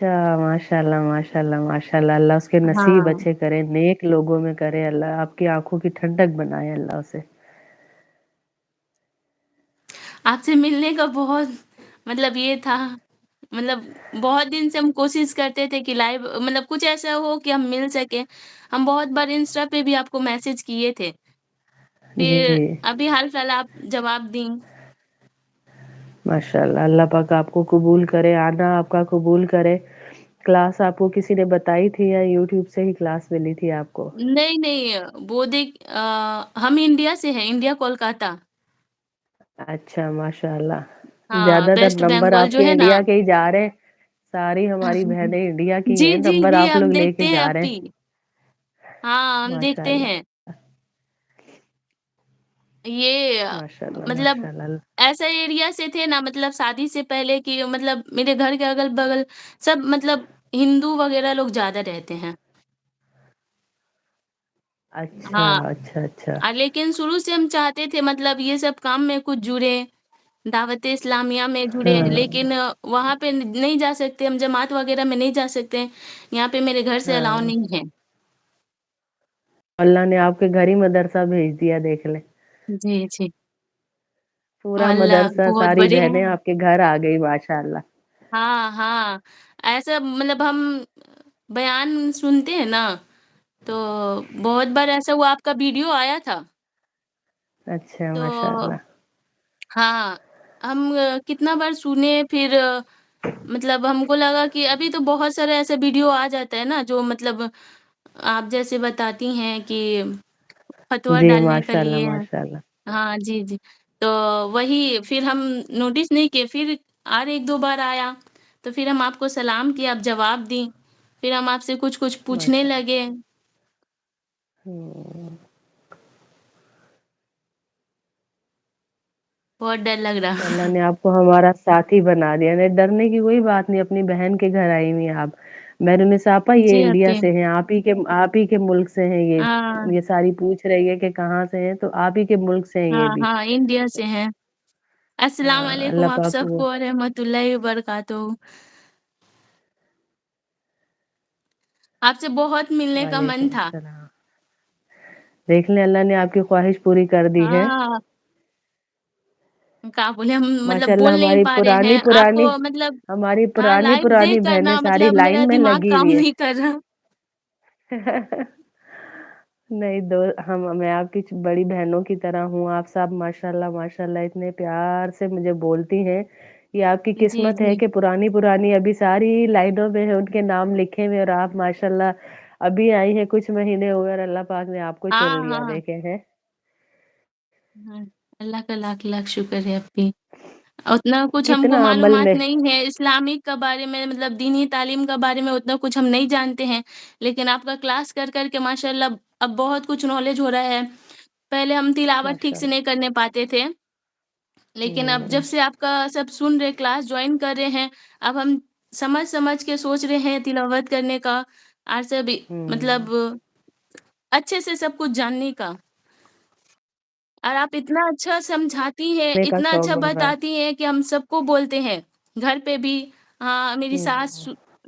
اچھا، ماشاء اللہ ماشاء اللہ ماشاء اللہ، اللہ اس کے نصیب ہاں اچھے کرے، نیک لوگوں میں کرے اللہ، آپ کی آنکھوں کی ٹھنڈک بنائے اللہ اسے۔ آپ سے ملنے کا بہت مطلب یہ تھا، مطلب بہت دن سے ہم کوشش کرتے تھے کہ لائیو مطلب کچھ ایسا ہو کہ ہم مل سکیں۔ ہم بہت بار انسٹا پہ بھی آپ کو میسج کیے تھے، پھر جی ابھی حال فی الحال آپ جواب دیں۔ ماشاء اللہ، اللہ پاک آپ کو قبول کرے، آنا آپ کا قبول کرے۔ کلاس آپ کو کسی نے بتائی تھی یا یوٹیوب سے ہی کلاس ملی تھی آپ کو؟ نہیں نہیں، وہ دیکھ ہم انڈیا سے ہیں، انڈیا کولکاتہ۔ اچھا ماشاء اللہ، ہاں زیادہ تر ویسٹ نمبر بنگال آپ جو کے ہے نا۔ انڈیا کے ہی جا رہے ہیں، ساری ہماری بہنیں انڈیا کی جی ہیں، جی نمبر جی، آپ ہم لوگ لے دیکھتے کے ہیں جا رہے اپی۔ ہیں۔ ہاں ہم ماشاء دیکھتے اللہ ہیں یہ ماشاء اللہ مطلب ماشاء اللہ۔ ایسا ایریا سے تھے نا، مطلب شادی سے پہلے کی مطلب میرے گھر کے اگل بغل سب مطلب ہندو وغیرہ لوگ زیادہ رہتے ہیں۔ اچھا ہاں اچھا اچھا۔ لیکن شروع سے ہم چاہتے تھے مطلب یہ سب کام میں کچھ جڑے، دعوت اسلامیہ میں جڑے، ہاں لیکن وہاں پہ نہیں جا سکتے ہم، جماعت وغیرہ میں نہیں جا سکتے، یہاں پہ میرے گھر سے الاؤ ہاں، نہیں ہے۔ اللہ نے آپ کے گھر ہی مدرسہ بھیج دیا، دیکھ لیں، جی جی، پورا اللہ مدرسہ بہت ساری بڑے بہنیں ہیں۔ آپ کے گھر آ گئی ماشاء اللہ۔ ہاں ہاں، ایسا مطلب ہم بیان سنتے ہیں نا، تو بہت بار ایسا ہوا آپ کا ویڈیو آیا تھا اچھا تو ماشاء اللہ۔ ہاں ہم کتنا بار سنے، پھر مطلب ہم کو لگا کہ ابھی تو بہت سارے ایسے ویڈیو آ جاتا ہے نا جو مطلب آپ جیسے بتاتی ہیں کہ فتویٰ جی ڈالنے کے ماشاء اللہ لیے۔ ماشاء اللہ۔ ہاں جی جی، تو وہی پھر ہم نوٹس نہیں کیے، پھر اور ایک دو بار آیا تو پھر ہم آپ کو سلام کیا، آپ جواب دیں، پھر ہم آپ سے کچھ کچھ پوچھنے ماشاء لگے۔ اللہ۔ بہت ڈر لگ رہا۔ اللہ نے آپ کو ہمارا ساتھی بنا دیا، نہیں ڈرنے کی کوئی بات نہیں، اپنی بہن کے گھر آئی ہوئی ہیں آپ۔ میرونیسا آپا یہ جی انڈیا اپی، سے ہیں، آپ ہی کے ملک سے ہیں ہاں یہ ساری پوچھ رہی ہے کہ کہاں سے ہیں، تو آپ ہی کے ملک سے ہیں یہ ہاں بھی۔ ہاں، انڈیا سے ہیں۔ السلام ہاں علیکم اللہ آپ پاک سب وہ کو ورحمۃ اللہ وبرکاتہ۔ آپ سے بہت ملنے کا من وعلیکم تھا۔ السلام، دیکھ لیں اللہ نے آپ کی خواہش پوری کر دی ہے۔ ہاں کیا بولے، ہم ماشاء مطلب اللہ، بول نہیں ہماری پا رہے پرانی ہیں آپ کو پرانی مطلب۔ ہماری ہاں پرانی لائف پرانی دیکھ کر بہنیں نا ساری مطلب میرا لائن میں دماغ لگی کام ہوئی نہیں کر رہا۔ ہے۔ نہیں میں آپ کی بڑی بہنوں کی طرح ہوں، آپ سب ماشاء اللہ ماشاء اللہ اتنے پیار سے مجھے بولتی ہیں، یہ آپ کی جی قسمت ہے جی، کہ پرانی پرانی ابھی ساری لائنوں میں ہے ان کے نام لکھے ہوئے، اور آپ ماشاء اللہ ابھی آئی ہیں، کچھ مہینے ہوئے اور اللہ پاک نے آپ کو ہاں چن لیا، ہاں دیکھے ہیں۔ ہاں، اللہ کا لاکھ لاکھ شکر ہے اپی۔ اتنا کچھ ہم کو کتنا عمل معلومات میں نہیں ہے اسلامک کا بارے میں، مطلب دینی تعلیم کا بارے میں اتنا کچھ ہم نہیں جانتے ہیں، لیکن آپ کا کلاس کر کر کے ماشاء اللہ اب بہت کچھ نالج ہو رہا ہے۔ پہلے ہم تلاوت ٹھیک ماشاء سے نہیں کرنے پاتے تھے، لیکن اب اللہ۔ جب سے آپ کا سب سن رہے، کلاس جوائن کر رہے ہیں، اب ہم سمجھ سمجھ کے سوچ رہے ہیں تلاوت کرنے کا، اور سب مطلب اچھے سے سب کچھ جاننے کا۔ اور آپ اتنا اچھا سمجھاتی ہیں، نے کا اتنا شوق اچھا بڑھ رہا ہے۔ بتاتی ہیں کہ ہم سب کو بولتے ہیں گھر پہ بھی۔ ہاں میری ساس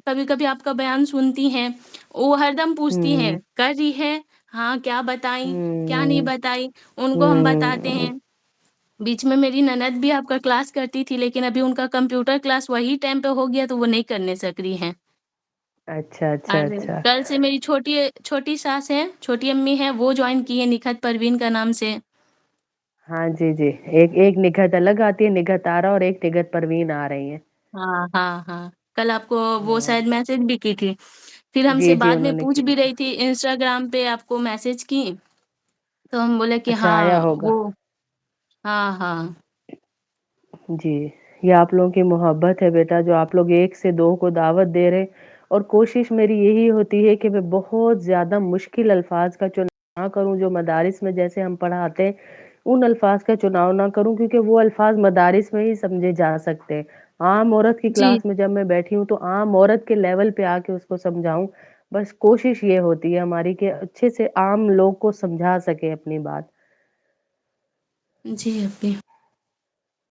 کبھی کبھی آپ کا بیان سنتی ہیں، وہ ہر دم پوچھتی ہیں ہوں کر رہی ہے، ہاں کیا بتائیں کیا نہیں ہوں بتائی، ان کو ہم بتاتے ہوں۔ ہیں۔ بیچ میں میری نند بھی آپ کا کلاس کرتی تھی، لیکن ابھی ان کا کمپیوٹر کلاس وہی ٹائم پہ ہو گیا تو وہ نہیں کرنے سک رہی ہیں۔ اچھا اچھا اور اچھا۔ کل سے میری چھوٹی ساس ہے، چھوٹی امی ہے، وہ جوائن کی ہے نکھت پروین کا نام سے۔ ہاں جی جی، ایک نگہت الگ آتی ہے، نگہت آرا، اور ایک نگہت پروین آ رہی ہیں۔ ہاں ہاں ہاں، کل آپ کو وہ ہاں شاید میسج بھی کی تھی، پھر ہم سے جی جی بعد میں انہوں نے پوچھ کی بھی رہی تھی انسٹاگرام پہ آپ کو میسج کی، تو ہم بولے کہ اچھا ہاں آیا ہوگا۔ وہ ہاں ہاں جی، یہ آپ لوگوں کی محبت ہے بیٹا، جو آپ لوگ ایک سے دو کو دعوت دے رہے، اور کوشش میری یہی ہوتی ہے کہ میں بہت زیادہ مشکل الفاظ کا چناؤ نہ کروں، جو مدارس میں جیسے ہم پڑھاتے ہیں ان الفاظ کا چناؤ نہ کروں، کیونکہ وہ الفاظ مدارس میں ہی سمجھے جا سکتے ہیں۔ عام عورت کی جی کلاس میں جب میں بیٹھی ہوں تو عام عورت کے لیول پہ آ کے اس کو سمجھاؤں، بس کوشش یہ ہوتی ہے ہماری کہ اچھے سے عام لوگ کو سمجھا سکے اپنی بات۔ جی اپی۔